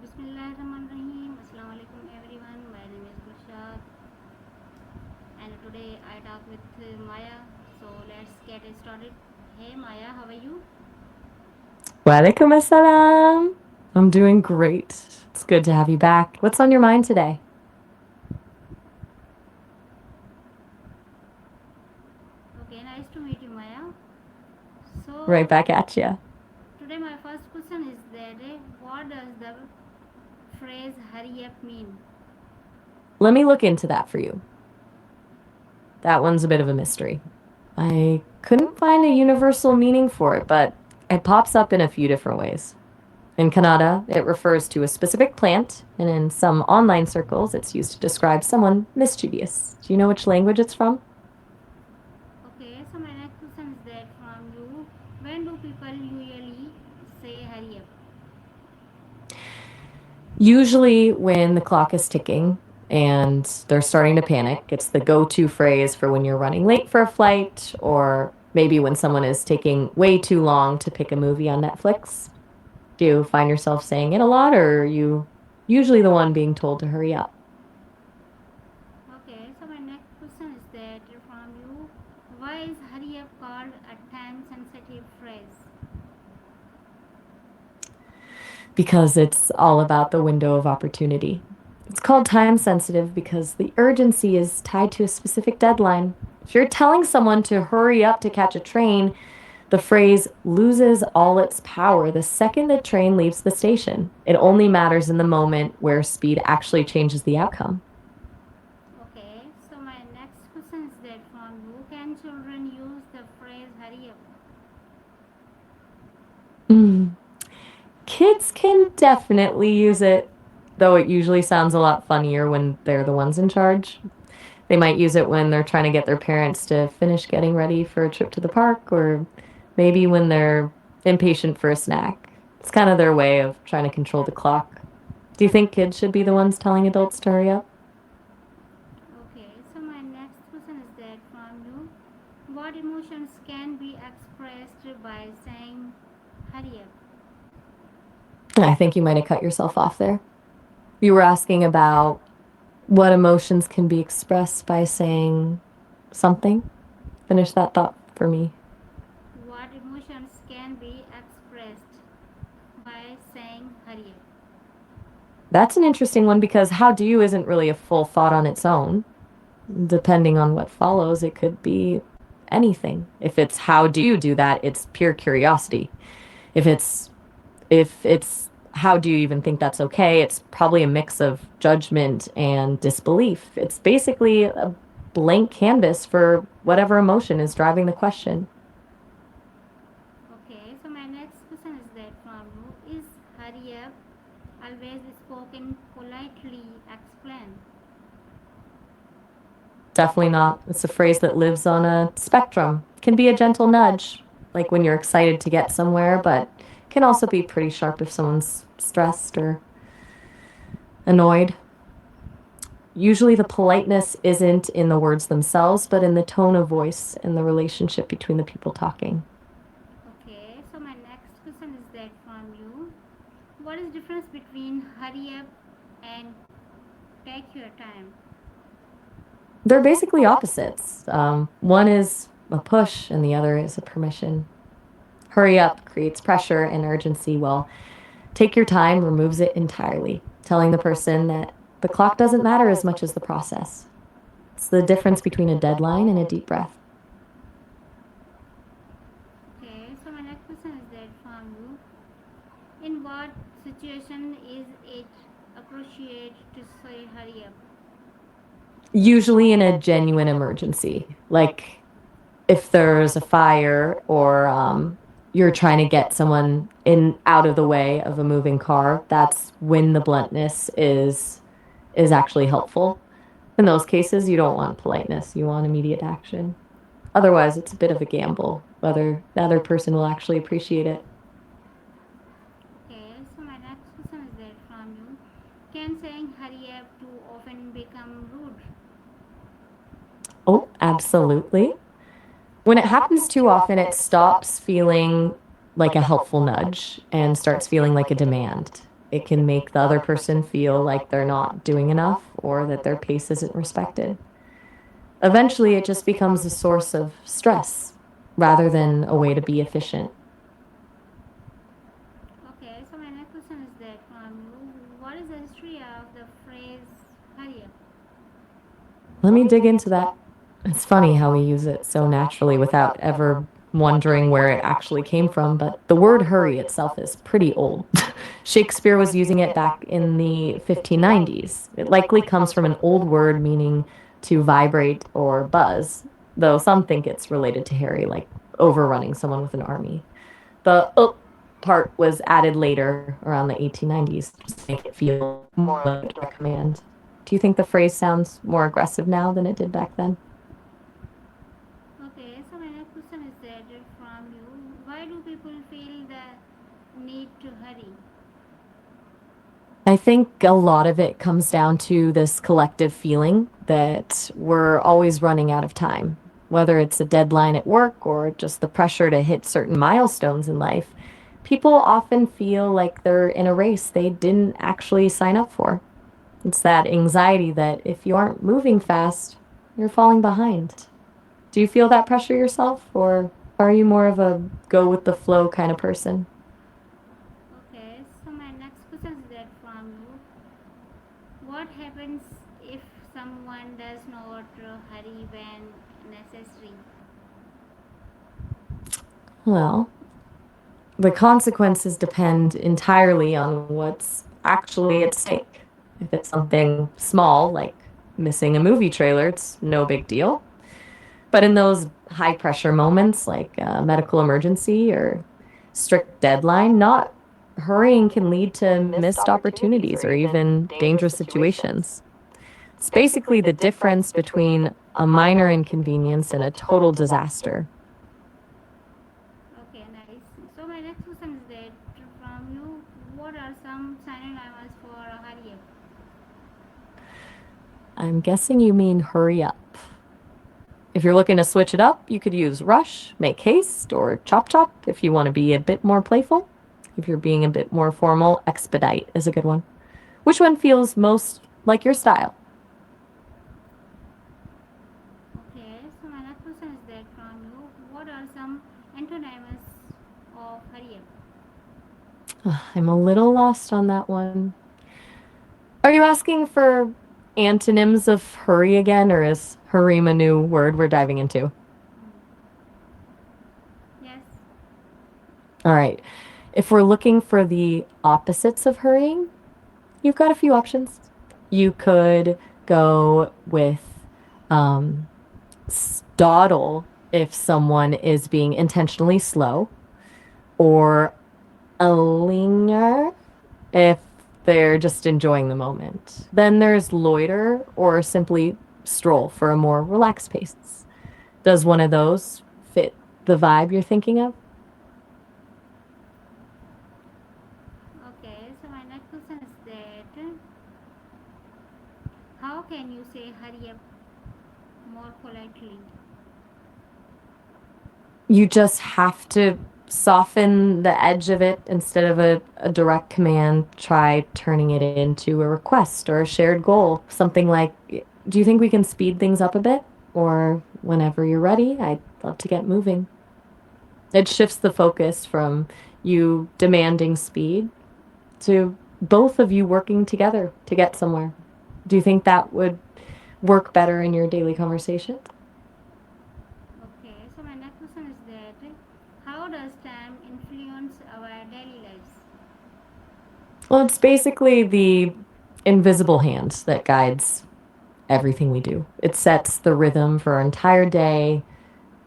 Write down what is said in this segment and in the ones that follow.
Bismillahirrahmanirrahim. Assalamu alaikum everyone. My name is Gulshad and today I talk with Maya. So let's get it started. Hey Maya, how are you? Walaikum assalam. I'm doing great. It's good to have you back. What's on your mind today? Okay, nice to meet you Maya. Right So back at you. today my first question is that what does the phrase hurry up mean? Let me look into that for you. That one's a bit of a mystery. I couldn't find a universal meaning for it, but it pops up in a few different ways. In Kannada, it refers to a specific plant, and in some online circles, it's used to describe someone mischievous. Do you know which language it's from? Okay, so my next question is that from you, when do people usually say hurry up? Usually, when the clock is ticking and they're starting to panic, it's the go to phrase for when you're running late for a flight, or maybe when someone is taking way too long to pick a movie on Netflix. Do you find yourself saying it a lot, or are you usually the one being told to hurry up? Okay, so my next question is that from you, why is hurry up called a time sensitive phrase? Because it's all about the window of opportunity. It's called time sensitive because the urgency is tied to a specific deadline. If you're telling someone to hurry up to catch a train, the phrase loses all its power the second the train leaves the station. It only matters in the moment where speed actually changes the outcome. Okay, so my next question is that from you, can children use the phrase hurry up? Mm. Kids can definitely use it, though it usually sounds a lot funnier when they're the ones in charge. They might use it when they're trying to get their parents to finish getting ready for a trip to the park, or maybe when they're impatient for a snack. It's kind of their way of trying to control the clock. Do you think kids should be the ones telling adults to hurry up? Okay, so my next question is that from you, what emotions can be expressed by saying hurry up? I think you might have cut yourself off there. You were asking about what emotions can be expressed by saying something. Finish that thought for me. What emotions can be expressed by saying hurry up? That's an interesting one because how do you isn't really a full thought on its own. Depending on what follows, it could be anything. If it's how do you do that, it's pure curiosity. If it's if it's how do you even think that's okay, it's probably a mix of judgment and disbelief. It's basically a blank canvas for whatever emotion is driving the question. Okay, so my next question is that from you, is hurry up always spoken politely explain? Definitely not. It's a phrase that lives on a spectrum. It can be a gentle nudge, like when you're excited to get somewhere, but can also be pretty sharp if someone's stressed or annoyed. Usually the politeness isn't in the words themselves, but in the tone of voice and the relationship between the people talking. Okay, so my next question is that from you, what is difference between hurry up and take your time? They're basically opposites. One is a push and the other is a permission. Hurry up creates pressure and urgency, while take your time removes it entirely, telling the person that the clock doesn't matter as much as the process. It's the difference between a deadline and a deep breath. Okay, so my next question is that from you, in what situation is it appropriate to say hurry up? Usually in a genuine emergency, like if there's a fire or you're trying to get someone in out of the way of a moving car, that's when the bluntness is actually helpful. In those cases, you don't want politeness, you want immediate action. Otherwise, it's a bit of a gamble whether the other person will actually appreciate it. Okay, so my next question is that from you, can saying hurry up too often become rude? Oh, absolutely. When it happens too often, it stops feeling like a helpful nudge and starts feeling like a demand. It can make the other person feel like they're not doing enough or that their pace isn't respected. Eventually, it just becomes a source of stress rather than a way to be efficient. Okay, so my next question is that from you, what is the history of the phrase hurry up? Let me dig into that. It's funny how we use it so naturally without ever wondering where it actually came from, but the word hurry itself is pretty old. Shakespeare was using it back in the 1590s. It likely comes from an old word meaning to vibrate or buzz, though some think it's related to Harry, like overrunning someone with an army. The part was added later around the 1890s just to make it feel more like a direct command. Do you think the phrase sounds more aggressive now than it did back then? Okay, so my next question is that from you, why do people feel the need to hurry? I think a lot of it comes down to this collective feeling that we're always running out of time, whether it's a deadline at work or just the pressure to hit certain milestones in life. People often feel like they're in a race they didn't actually sign up for. It's that anxiety that if you aren't moving fast, you're falling behind. Do you feel that pressure yourself, or are you more of a go with the flow kind of person? Okay, so my next question is that from you, what happens if someone does not hurry when necessary? Well, the consequences depend entirely on what's actually at stake. If it's something small, like missing a movie trailer, it's no big deal. But in those high pressure moments, like a medical emergency or strict deadline, not hurrying can lead to missed opportunities or even dangerous situations. It's basically the difference between a minor inconvenience and a total disaster. Okay, nice. So my next question is that from you, what are some synonyms for hurry up? I'm guessing you mean hurry up. If you're looking to switch it up, you could use rush, make haste, or chop chop if you want to be a bit more playful. If you're being a bit more formal, expedite is a good one. Which one feels most like your style? Okay, so my next question is that from you, what are some antonyms of hurry up? I'm a little lost on that one. Are you asking for antonyms of hurry again, or is hurry a new word we're diving into? Yes. All right. If we're looking for the opposites of hurrying, you've got a few options. You could go with um, dawdle if someone is being intentionally slow, or a linger if they're just enjoying the moment. Then there's loiter or simply stroll for a more relaxed pace. Does one of those fit the vibe you're thinking of? Okay, so my next question is that how can you say hurry up more politely? You just have to soften the edge of it instead of a direct command. Try turning it into a request or a shared goal. Something like, do you think we can speed things up a bit? Or whenever you're ready, I'd love to get moving. It shifts the focus from you demanding speed to both of you working together to get somewhere. Do you think that would work better in your daily conversation? Okay, so my next question is that how does time influence our daily lives? Well, it's basically the invisible hand that guides everything we do. It sets the rhythm for our entire day,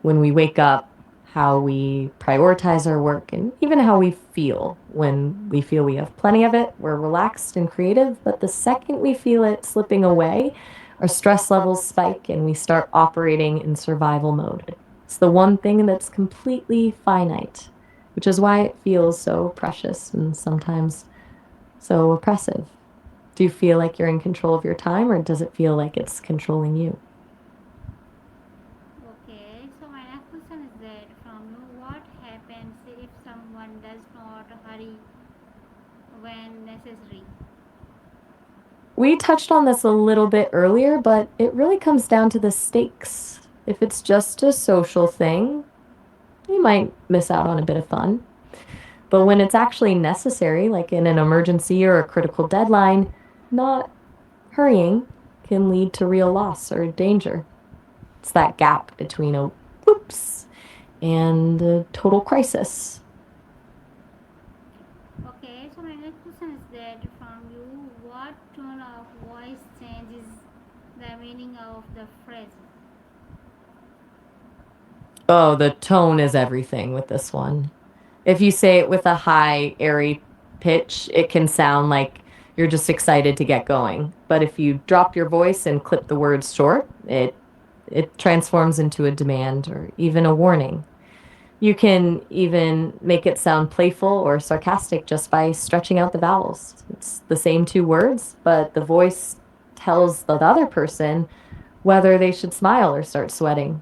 when we wake up, how we prioritize our work, and even how we feel. When we feel we have plenty of it, we're relaxed and creative, but the second we feel it slipping away, our stress levels spike and we start operating in survival mode. It's the one thing that's completely finite, which is why it feels so precious and sometimes so oppressive. Do you feel like you're in control of your time, or does it feel like it's controlling you? Okay, so my next question is that from you, what happens if someone does not hurry? when necessary? We touched on this a little bit earlier, but it really comes down to the stakes. If it's just a social thing, you might miss out on a bit of fun. But when it's actually necessary, like in an emergency or a critical deadline, not hurrying can lead to real loss or danger. It's that gap between a whoops and a total crisis. Okay, so my next question is that from you, what tone of voice changes the meaning of the phrase? Oh, the tone is everything with this one. If you say it with a high, airy pitch, it can sound like you're just excited to get going. But if you drop your voice and clip the words short, it transforms into a demand or even a warning. You can even make it sound playful or sarcastic just by stretching out the vowels. It's the same two words, but the voice tells the other person whether they should smile or start sweating.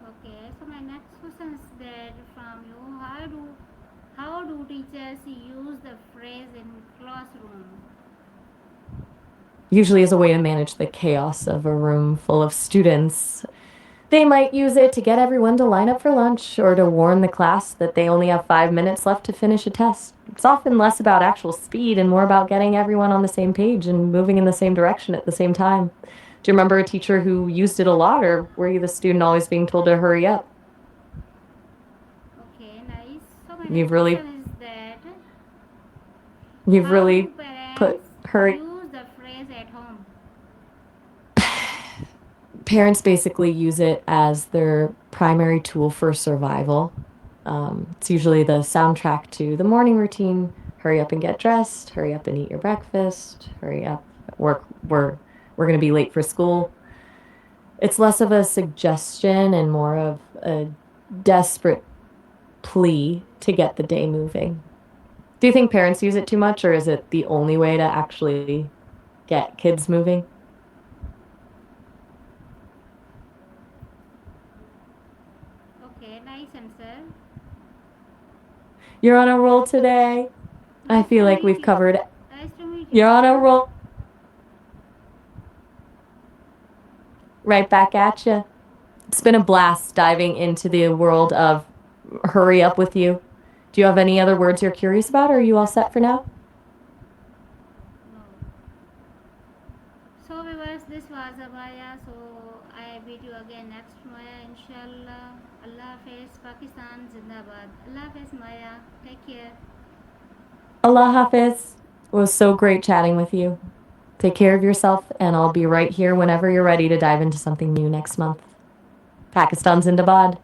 Okay, so my next question is that from you, how do teachers use the phrase in classroom? Usually, as a way to manage the chaos of a room full of students. They might use it to get everyone to line up for lunch or to warn the class that they only have 5 minutes left to finish a test. It's often less about actual speed and more about getting everyone on the same page and moving in the same direction at the same time. Do you remember a teacher who used it a lot, or were you the student always being told to hurry up? Okay, nice. So my You've next really, question is that you've how do really put parents hurry. use the phrase at home? Parents basically use it as their primary tool for survival. It's usually the soundtrack to the morning routine. Hurry up and get dressed. Hurry up and eat your breakfast. Hurry up. Work. We're going to be late for school. It's less of a suggestion and more of a desperate plea to get the day moving. Do you think parents use it too much, or is it the only way to actually get kids moving? Okay, nice answer. You're on a roll today. I Nice feel to like meet we've you. covered. Nice to meet you. You're on a roll. Right back at you. It's been a blast diving into the world of hurry up with you. Do you have any other words you're curious about, or are you all set for now? No. So viewers, this was Abaya. So I meet you again next Maya. Inshallah. Allah Hafiz. Pakistan Zindabad. Allah Hafiz Maya. Take care. Allah Hafiz. It was so great chatting with you. Take care of yourself, and I'll be right here whenever you're ready to dive into something new next month. Pakistan Zindabad.